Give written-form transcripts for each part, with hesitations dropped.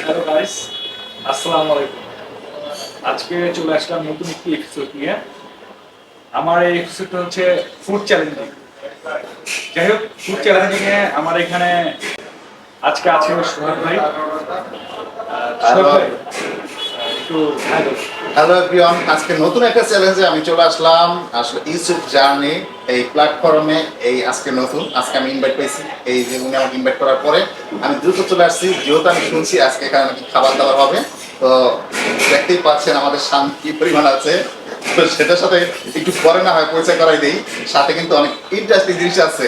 Hello guys, আসসালামু আলাইকুম। আজকে চলে আসলাম নতুন একটি এপিসোড নিয়ে। আমার এই এপিসোডটা হচ্ছে ফুড চ্যালেঞ্জিং। যাই হোক, ফুড চ্যালেঞ্জিং এ আমার এখানে আজকে আছে সোহাগ ভাই। সোহাগ ভাই, একটু হ্যালো। হ্যালো এভরিওয়ান, আজকে নতুন একটা চ্যালেঞ্জে আমি চলে আসলাম। আসলে ইউটিউব জার্নি এই প্ল্যাটফর্মে আজকে আমি ইনভাইট পেয়েছি। এই যে উনি আমাকে ইনভাইট করার পরে আমি দ্রুত চলে আসছি, যেহেতু আমি শুনছি আজকে এখানে নাকি খাবার দাবার হবে। তো দেখতেই পাচ্ছেন আমাদের সামনে কি পরিমাণ আছে, তো সেটার সাথে একটু পরে না হয় পরিচয় করাই দিই। সাথে কিন্তু অনেক ইন্টারেস্টিং জিনিস আছে।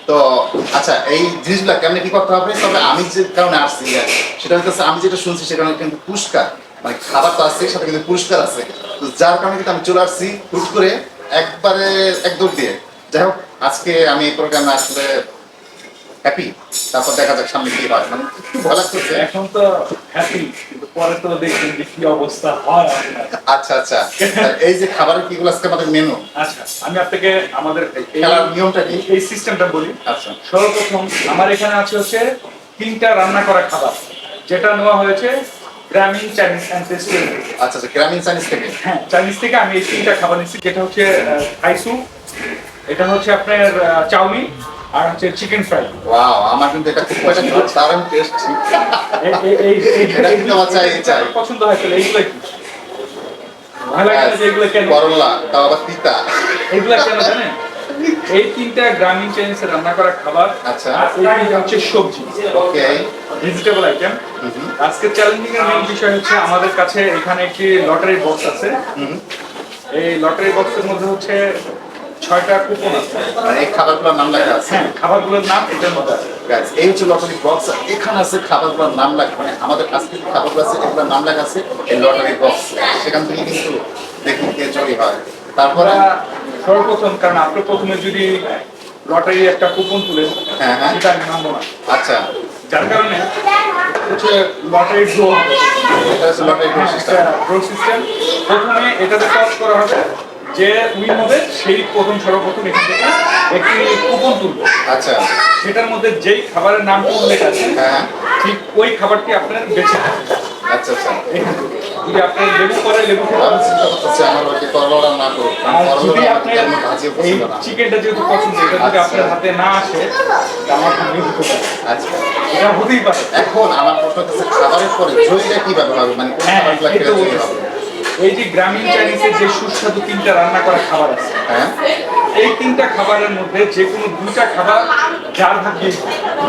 তো আচ্ছা, এই জিনিসগুলো কেমনে কি করতে হবে, তবে আমি যে কারণে আসছি সেটা হচ্ছে আমি যেটা শুনছি সেটা কিন্তু পুরস্কার, মানে খাবার তো আছে সাথে কিন্তু পুরস্কার আছে। তো যার কারণে কিন্তু আমি চলে আসছি হুট করে একবারে এক দৌড় দিয়ে। যাই হোক, আজকে আমি এই প্রোগ্রামে আসলে হ্যাপি। তারপর দেখা যাক সামনে কি হয়, মানে একটু ভয় লাগতেছে। এখন তো হ্যাপি, কিন্তু পরে তো দেখবেন যে কি অবস্থা হয় আপনার। আচ্ছা আচ্ছা, এই যে খাবারের কিগুলো আজকে আমাদের মেনু। আচ্ছা, আমি আপনাকে আমাদের খেলার নিয়মটা কি, এই সিস্টেমটা বলি। আচ্ছা, সর্বপ্রথম আমার এখানে আছে হচ্ছে 3টা রান্না করা খাবার, যেটা নেওয়া হয়েছে গ্রামীণ চাইনিজ অ্যান্ড রেস্টুরেন্ট থেকে। আচ্ছা আচ্ছা, গ্রামীণ চাইনিজ থেকে। হ্যাঁ, চাইনিজ থেকে আমি এই 3টা খাবার নিচ্ছি, যেটা হচ্ছে থাই স্যুপ, এটা হচ্ছে আপনার চাউমিন, আর হচ্ছে চিকেন ফ্রাই। ওয়াও, আমার কিন্তু এটা খুব দারুণ টেস্ট। এটা কিন্তু আমার চাই পছন্দ হয়, তাহলে এইগুলো কি ভালো লাগে না যে এগুলো কেন? করলা, তাও আবার তিতা। এগুলো কেন জানেন? এই 3টা গ্রামীণ চাইনিজে রান্না করা খাবার। আচ্ছা, আর এই 3টা হচ্ছে সবজি, ওকে, ভেজিটেবল আইটেম। আজকে চ্যালেঞ্জিং এর মেইন বিষয় হচ্ছে আমাদের কাছে এখানে একটি লটারি বক্স আছে। এই লটারি বক্সের মধ্যে হচ্ছে 6টা কুপন আছে। মানে এই খাবারগুলোর নাম লেখা আছে। হ্যাঁ, খাবারগুলোর নাম এটার মধ্যে আছে। গাইস, এই হচ্ছে লটারি বক্স। এখানে আছে খাবারগুলোর নাম লেখা, মানে আমাদের আজকে খাবারগুলো আছে এগুলোর নাম লেখা আছে এই লটারি বক্স। সেখান থেকে কিন্তু দেখি কে জয়ী হয়। তারপরে সর্বপ্রথম, কারণ আপনি প্রথমে যদি লটারি একটা কুপন তুলেন, হ্যাঁ হ্যাঁ, সেটা আমি মানবো না। আচ্ছা, যার কারণে হচ্ছে লটারি ড্র, এটা হচ্ছে lottery draw system. Draw system. প্রথমে এটাতে টস করা হবে, যে উইন হবে সেই সর্বপ্রথম এখান থেকে একটি কুপন তুলবে। আচ্ছা, সেটার মধ্যে যেই খাবারের নাম উল্লেখ আছে, হ্যাঁ, ঠিক ওই খাবারটি আপনার বেছে নেবেন। আচ্ছা আচ্ছা, এখান থেকে যদি আপনার লেবু করে লেবু খেতে আমি হবে। চিন্তা করতেছি আমার ওই করলাটা না করুক, আর যদি করলাটা আপনার আমার ভাজিও এই পছন্দ না। চিকেনটা যেহেতু পছন্দ, এটা যদি আচ্ছা। আপনার হাতে না আসে, তা আমার ভাগ্যে হতে পারে। আচ্ছা, এটা হতেই পারে। এখন আমার প্রশ্ন হচ্ছে খাবারের পরে জয়ীটা কিভাবে হবে, মানে কোন হ্যাঁ, খাবারগুলো এই খেলে তো জয়ী বলতেছি। হবে? এই যে গ্রামীণ চাইনিজের যে সুস্বাদু 3টা রান্না করা খাবার আছে, হ্যাঁ, এই 3টা খাবারের মধ্যে যে কোনো 2টা খাবার যার ভাগ্যে,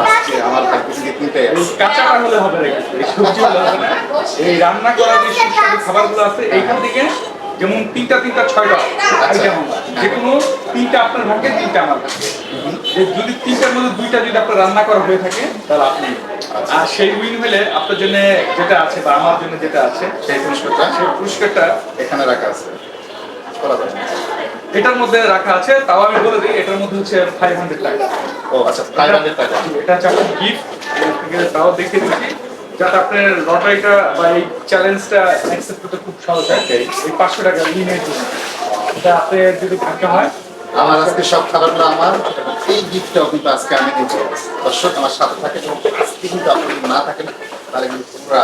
আজকে আমার ভাগ্যে যদি কিনতে এই কাঁচাটা হলে হবে না, কিন্তু এই সবজি হলে হবে না। এই রান্না করা যে সুস্বাদু খাবারগুলো আছে এইখান থেকে, যেমন 3টা 6টা আইটেম, যে কোনো 3টা আপনার ভাগ্যে, 3টা আমার ভাগ্যে। যদি 3টার মধ্যে 2টা যদি আপনার রান্না করা হয়ে থাকে, তাহলে আপনি, আর সেই উইন হলে আপনার জন্য যেটা আছে বা আমার জন্য যেটা আছে, সেই পুরস্কারটা এখানে রাখা আছে। করা যাবে। এটার মধ্যে রাখা আছে, তাও আমি বলে দিই, এটার মধ্যে হচ্ছে 500 টাকা। ও আচ্ছা, 500 টাকা। এটা হচ্ছে আপনার গিফট, তাও দেখে দিচ্ছি, যাতে আপনার লটারিটা বা এই চ্যালেঞ্জটা অ্যাকসেপ্ট করতে খুব সহজ হয়। এই 500 টাকা উইনের জন্য, এটা আপনার যদি ভাগ্য হয়। আমার আজকে সব খাবারগুলো আমার, এই গিফটটাও কিন্তু আজকে আমি নিচ্ছি। দর্শক আমার সাথে থাকে, আজকে কিন্তু আপনি না থাকেন তাহলে কিন্তু পুরা।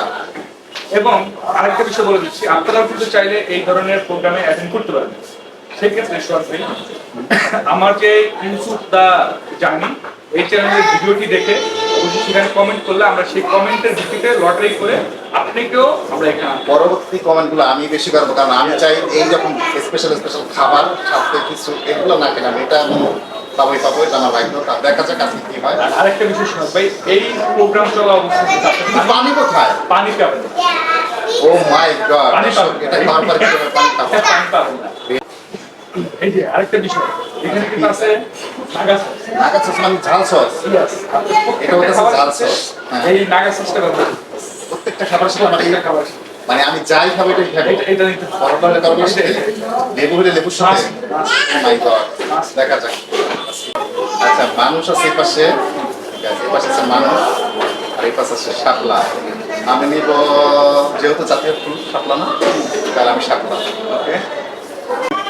এবং আরেকটা বিষয় বলে দিচ্ছি, আপনারাও কিন্তু চাইলে এই ধরনের প্রোগ্রামে অ্যাটেন্ড করতে পারেন। সেক্ষেত্রে সরাসরি আমার যে ইউটিউব দা জার্নি এই চ্যানেলের ভিডিওটি দেখে অবশ্যই সেখানে কমেন্ট করলে আমরা সেই কমেন্টের ভিত্তিতে লটারি করে আপনাকেও আমরা এখানে আনবো। পরবর্তী কমেন্টগুলো আমি বেশি করবো, কারণ আমি চাই এই যখন স্পেশাল খাবার সাথে কিছু এগুলো না কেন এটা আমি পাবো, এটা আমার ভাগ্য। দেখা যাক আজকে কি হয়। আরেকটা বিষয় শোনাব ভাই, এই প্রোগ্রাম চলা অবশ্যই পানি কোথায়? পানি পাবেন। ও মাই গড, পানি পাবেন, এটা খাওয়ার পরে কিভাবে পানি খাবো? পানি পাবেন না। এই যে আরেকটা বিষয়, এখানে কিন্তু আছে নাগা সস। নাগা সস মানে ঝাল সস। এটা হচ্ছে ঝাল সস। এই নাগা সসটা ব্যবহার প্রত্যেকটা খাবার সাথে মানে প্রত্যেকটা খাবার, মানে আমি যাই খাবো এটাই খাবো। এটা নিতে করলা হলে করলার সাথে, লেবু হলে লেবুর সাথে। ও মাই গড, দেখা যাক। আচ্ছা, মানুষ আছে এপাশে, এপাশে আছে মানুষ, আর এই পাশে আছে শাপলা। আমি নিব, যেহেতু জাতীয় ফুল শাপলা না, তাহলে আমি শাপলা। ওকে,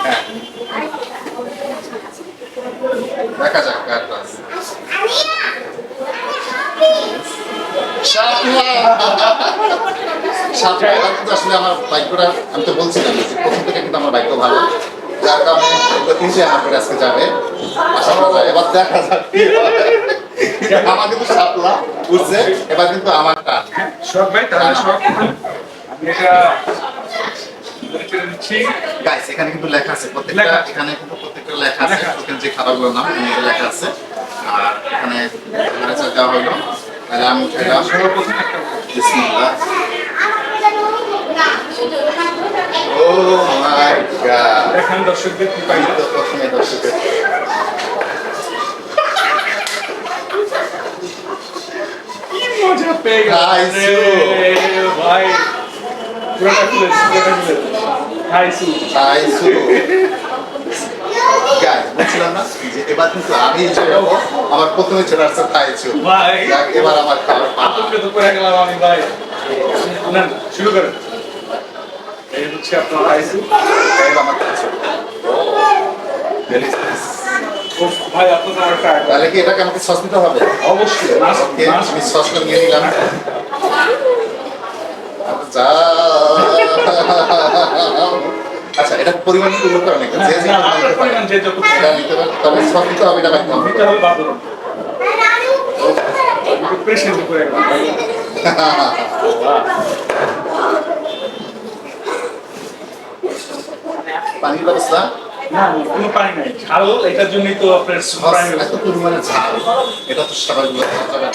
হ্যাঁ, দেখা যাক কার ক্লাস শাপলা শাপলা এবার কিন্তু আসলে আমার ভাগ্যটা আমি তো বলছিলাম যে প্রথম থেকে কিন্তু আমার ভাগ্য ভালো যার কারণে এগুলো তিনটে আমার করে আজকে যাবে আশা করা যায় এবার দেখা যাক কি হয়। আমার কিন্তু শাপলা উঠছে এবার কিন্তু আমার টান শখ ভাই তাহলে শখ আমি এটা দিচ্ছি। গাইস এখানে কিন্তু লেখা আছে প্রত্যেকটা লেখা। এখানে কিন্তু প্রত্যেকটা লেখা আছে এখানে যে খাবারগুলোর নাম এখানে লেখা আছে আর এখানে ম্যানেজার দেওয়া হলো তাহলে আমি উঠাইলাম সর্বপ্রথম একটা বিসমিল্লাহ ও মাই গড দেখেন দর্শকদের কি পাইলো। তো প্রথমে দর্শকের কি মজা পেয়ে গেলাম খাইছো। রে ভাই। পুরোটা খুলে খাইছু। খাইছো গাইস বলছিলাম না যে এবার কিন্তু আমি চলে যাবো আমার প্রথমে চলে আসছে খাইছো ভাই যাক, এবার আমার খাবার আতঙ্কে তো করে গেলাম আমি ভাই। না না, শুরু করেন। এই হচ্ছে আপনার খাইছু। এবার আমার খাইছো ডেলিশিয়াস ও ভাই আপনার তো আমার টাকা। তাহলে কি এটাকে আমাকে সস দিতে হবে অবশ্যই মাছ ওকে মাছ আমি সসটা নিয়ে নিলাম যা আচ্ছা এটা পরিমাণ একটু উল্লেখ করেন একটু। যে যে না, পরিমাণ আপনার নিতে পারে। পরিমাণ যে যত এটা নিতে পারে তবে সস দিতে হবে এটা বাকি হবে দিতে হবে বাদল। প্রেশার করে গেলাম ভাই। পানির ব্যবস্থা না না, কোনো পানি নাই। ঝাল এটার জন্যই তো আপনার সস প্রাইম এত পরিমাণে ঝাল এটা তো সবাই বলে খাওয়া যাবে না।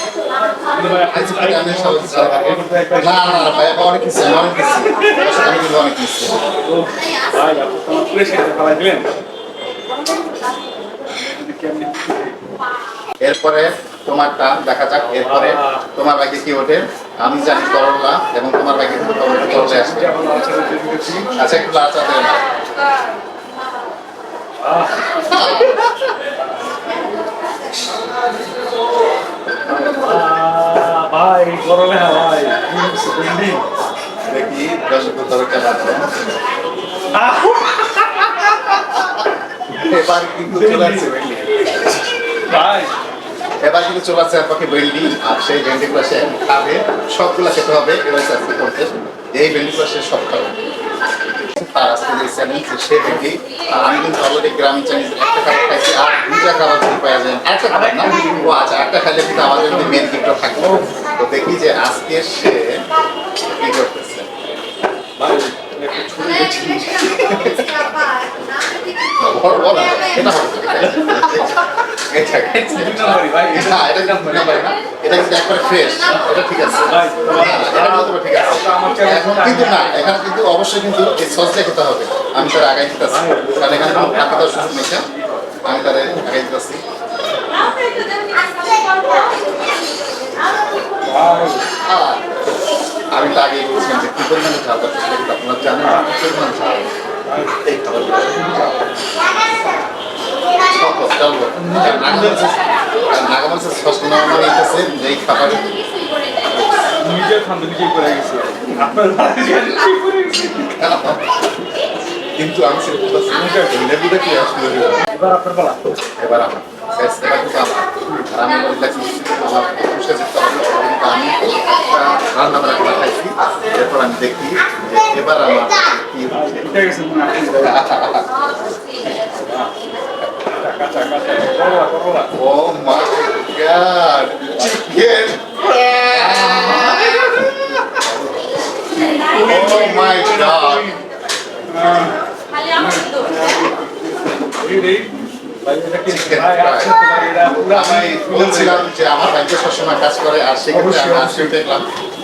আচ্ছা, তাহলে আমি সবাই ঝাল খাবো। না না না ভাই আমি অনেক কিছু আমি কিন্তু অনেক কিছু ভাই আপনি তো আমার প্রেশার ফেলাই দিলেন। কেমনি এরপরে তোমারটা দেখা যাক এরপরে তোমার ভাগ্যে কি ওঠে আমি জানি করলা এবং তোমার ভাগ্যে কিন্তু করলে আসবে যেমন আছে দিতেছি। আচ্ছা একটু লাচা দেবে না ভাই গরমে ভাই বিল্ডিং। দেখি দর্শক দরকার আছে এবার কিন্তু চলে আসছে ভেন্ডি ভাই এবার কিন্তু চলে আসছে আপনাকে ভেন্ডি আর সেই ভেন্ডিগুলো সে খাবে সবগুলো খেতে হবে এবার আজকে করতে এই ভেন্ডিগুলো সে সব খাবে তার আজকে যে চ্যালেঞ্জ সে ভেন্ডি আর আমি কিন্তু অলরেডি গ্রামীণ চাইনিজ একটা খাবার খাইছি আর দুইটা খাবার যদি পাওয়া যায় আরেকটা খাবার না ও আচ্ছা একটা খাইলে কিন্তু আমাদের যদি মেন গিফটটা থাকবে তো দেখি যে আজকে সে কি করতেছে ভাই একটু ছুরি দেখছি। বড় বড় এটা হবে এটা দুই নম্বরই ভাই। না এটা কিন্তু মনে হয় না এটা কিন্তু একবারে ফ্রেশ এটা ঠিক আছে ভাই, এটা কিন্তু ঠিক আছে এখন কিন্তু না এখানে কিন্তু অবশ্যই কিন্তু এই সসটা খেতে হবে আমি তার আগাই দিতেছি কারণ এখানে কোনো ফাঁকা দেওয়ার সুযোগ নেই আমি তার আগাই দিতেছি ভাই আর আমি তো আগেই বলছিলাম যে কি পরিমাণে ঝাল দরকার সেটা কিন্তু আপনারা জানেন না কি পরিমাণ ঝাল এই খাবারগুলো নাগামাংসের সস নর্মালি হইতেছে যে এই খাবার নিজে খান নিজেই করে গেছি। আপনার ভাই নিজেই করে গেছি। কিন্তু আমি সেটা বলতেছি না যে লেবুটা কি আসলে এবার আপনার বলা। এবার আমার ব্যাস, এবার কিন্তু আমার আর আমি রিল্যাক্স আমার পুরস্কার জিততে হবে কিন্তু আমি রান্না বান্না করে খাইছি এরপর আমি দেখি যে এবার আমার কি হচ্ছে উঠে গেছেন মনে হয়। কাঁচা কাঁচা করলা করলা। ও মাই গড চিকেন ও মাই গড আমি বলছিলাম যে আমার ব্যাংকে সবসময় কাজ করে আর সেক্ষেত্রে আমি আজকে দেখলাম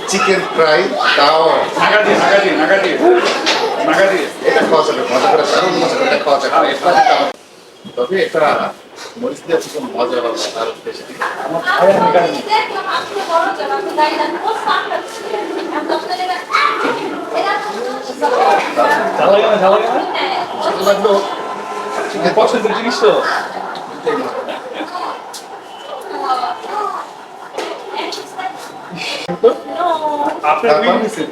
চিকেন ফ্রাই তাও এটা খাওয়া যাবে মজা করে দারুণ মজা করে এটা খাওয়া যাবে এটা কিন্তু আমার- তবে এটা মরিচ দিয়ে খুব মজা হবে আর টেস্টি ভালো লাগলো চিকেন পছন্দের জিনিস তো আপনার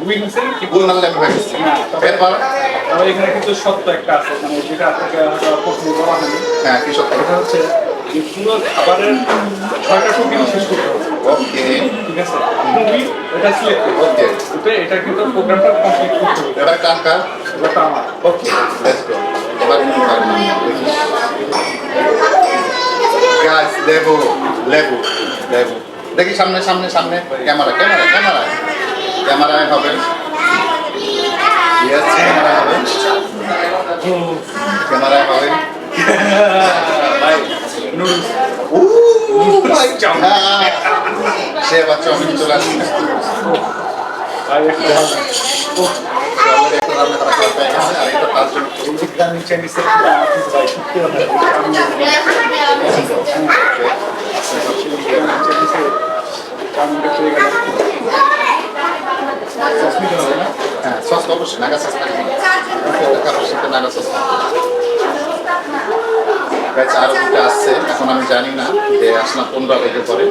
উইং হয়েছে কি গুল মারলে আমি হয়ে গেছি এরপর তবে এখানে কিন্তু সত্য একটা আছে মানে যেটা আপনাকে প্রথমে বলা হয়নি হ্যাঁ কি সত্য এটা হচ্ছে যে পুরো খাবারের 6টা টোকেন শেষ করতে হবে। ওকে ঠিক আছে, তুমি এটা সিলেক্ট করো। ওকে ওকে, এটা কিন্তু প্রোগ্রামটা কমপ্লিট করতে হবে। এবার কার এটা আমার। ওকে লেটস গো এবার গাইস লেবু লেবু লেবু দেখি সামনে সামনে সামনে ক্যামেরা ক্যামেরা ক্যামেরা ক্যামেরায় হবে ইয়েস ক্যামেরায় হবে ক্যামেরায় হবে ভাই নুডলস। ও মাই গড সে বাচ্চা আমি চলে আসছি ভাই একটা অলরেডি একটা রান্না করা হয়ে গেছে আর এটা তার জন্য গ্রামীণ চাইনিজের ভাই সত্যি কথা চাউমিনটা খেয়ে গেলাম। সস নিতে হবে না? হ্যাঁ সস অবশ্যই নাগা সস থাকবে কারোর সাথে নাগা সস গাইছে আরো দুটো আসছে এখন আমি জানি না যে আসলাম 15 বেজে পরে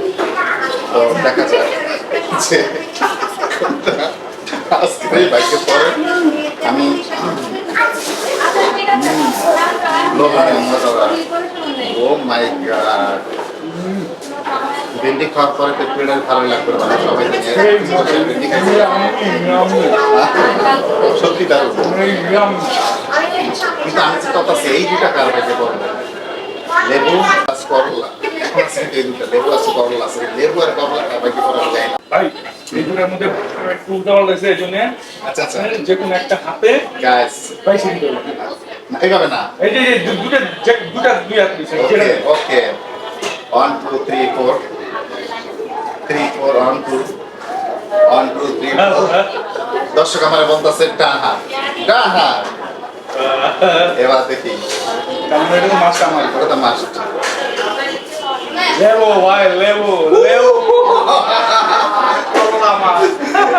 তো দেখা যায় যে আজকে বাইকে পরে আমি ও মাই গড ভেন্ডি খাওয়ার পরে তো পেটের ভালোই লাগবে মানে সবাই জানি ভেন্ডি খাইছে সত্যি দারুণ কিন্তু আমি তো কথা এই দুটা কার বাইকে পড়বো লেবু প্লাস করলা এখন আছে এই দুটা লেবু আছে করলা আছে লেবু আর করলা কার বাইকে পড়া যায় না ভাই এই দুটার মধ্যে একটু উল্টাপাল্টা লাগছে, এই জন্য আচ্ছা আচ্ছা যে কোনো একটা হাতে গাইস পাইছে দিতে হবে। এইভাবে না এই যে দুটা দুই হাত দিছে ওকে ওকে 1 2 3 4 3 4 1 2 1 2 3 4 দর্শক আমার বলতেছে ডান হাত এবার দেখি কারণ এটা তো মাছটা আমার। ওটা তো মাস্ট লেবো ভাই লেবো লেবো করলা মাছ।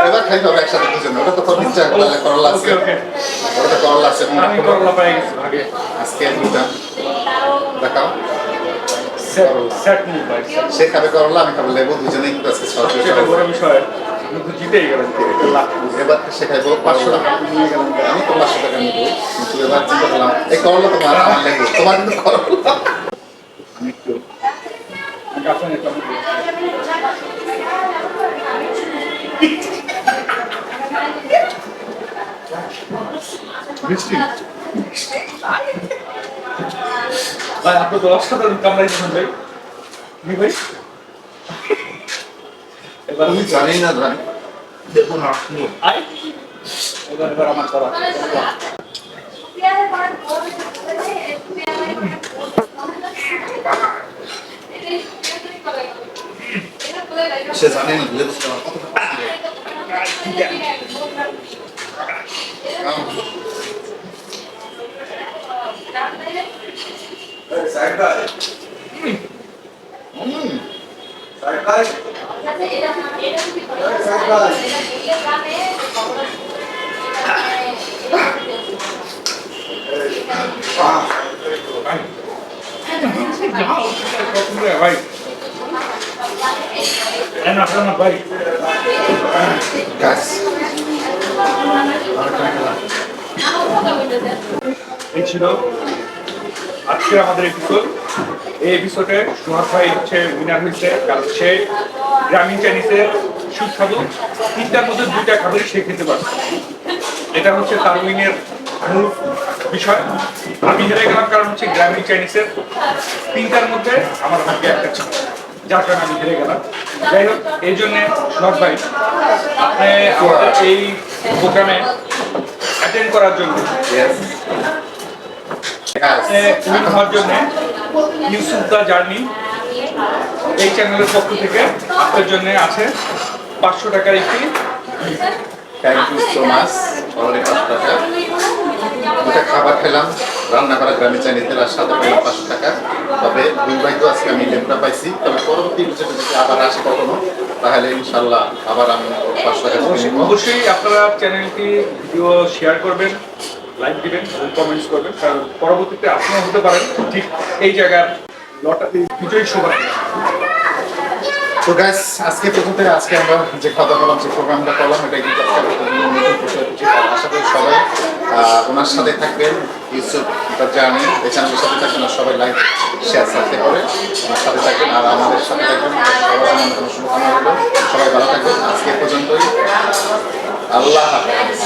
এবার খাইতে হবে একসাথে দুজন ওটা তো তোর নিচে করলা আছে ওকে ওকে, ওটা তো করলা আছে আমি করলা পাই গেছি ভাগে। আজকে দুটা দেখাও সেট নি ভাই, সে খাবে করলা আমি খাবো লেবু দুজনেই কিন্তু আজকে সরাসরি সেটা বড় বিষয়। আমি তো জিতেই গেলাম, এটা লাভ এবার সে খাইবো 500 টাকা নিয়ে গেলাম। আমি তো 500 টাকা নিবো কিন্তু এবার চিন্তা করলাম এই করলা তোমার আমার লেবু তোমার কিন্তু করলা আমি একটু গাছে নিতাম। মিষ্টি ভাই, আপনি তো অসাধারণ কামড়াই দিচ্ছেন ভাই। নি ভাই এবার আমি জানি না ভাই দেবো না আই এবার আমার করা সে জানে না লেবু খাওয়া ভাই না ভাই গাছ এই ছিল আজকে আমাদের এপিসোড। এই এপিসোডে সুহাস ভাই হচ্ছে উইনার হয়েছে, কারণ সে গ্রামীণ চাইনিজের সুস্বাদু 3টার মধ্যে 2টা খাবারই সে খেতে পারছে। এটা হচ্ছে তার উইনের মূল বিষয়। আমি হেরে গেলাম কারণ হচ্ছে গ্রামীণ চাইনিজের 3টার মধ্যে আমার ভাগ্যে একটা ছিল, যার কারণে আমি হেরে গেলাম। যাই হোক, এই জন্যে সুহাস ভাই আপনি আমাদের এই প্রোগ্রামে অ্যাটেন্ড করার জন্য উইন হওয়ার জন্য ইউসুফ দা জার্নি এই চ্যানেলের পক্ষ থেকে আপনার জন্য আছে 500 টাকার একটি thank you so much already 500 টাকা দুটা খাবার খেলাম রান্না করা গ্রামীণ চাইনিজের আর সাথে পেলাম 500 টাকা। তবে দুই ভাই তো আজকে আমি লেবুটা পাইছি, তবে পরবর্তী বিষয়টা যদি আবার আসে কখনো তাহলে ইনশাল্লাহ আবার আমি 500 টাকা নিব। অবশ্যই আপনারা চ্যানেলটি ভিডিও শেয়ার করবেন, লাইক দিবেন এবং কমেন্টস করবেন, কারণ পরবর্তীতে আপনিও হতে পারেন ঠিক এই জায়গার লটারি বিজয়ী সবাই। তো গাইস আজকে পর্যন্ত আজকে আমরা যে খাওয়া দাওয়া করলাম যে প্রোগ্রামটা করলাম এটা কিন্তু আজকে নতুন বিষয় কিছু আশা করি সবাই ওনার সাথে থাকবেন, ইউসুফ জার্নি এই চ্যানেলের সাথে থাকবেন, আর সবাই লাইক শেয়ার সাবস্ক্রাইব করে ওনার সাথে থাকবেন আর আমাদের সাথে থাকবেন। সবার জন্য কোনো শুভকামনা রইল, সবাই ভালো থাকবেন। আজকে এ পর্যন্তই, আল্লাহ হাফেজ।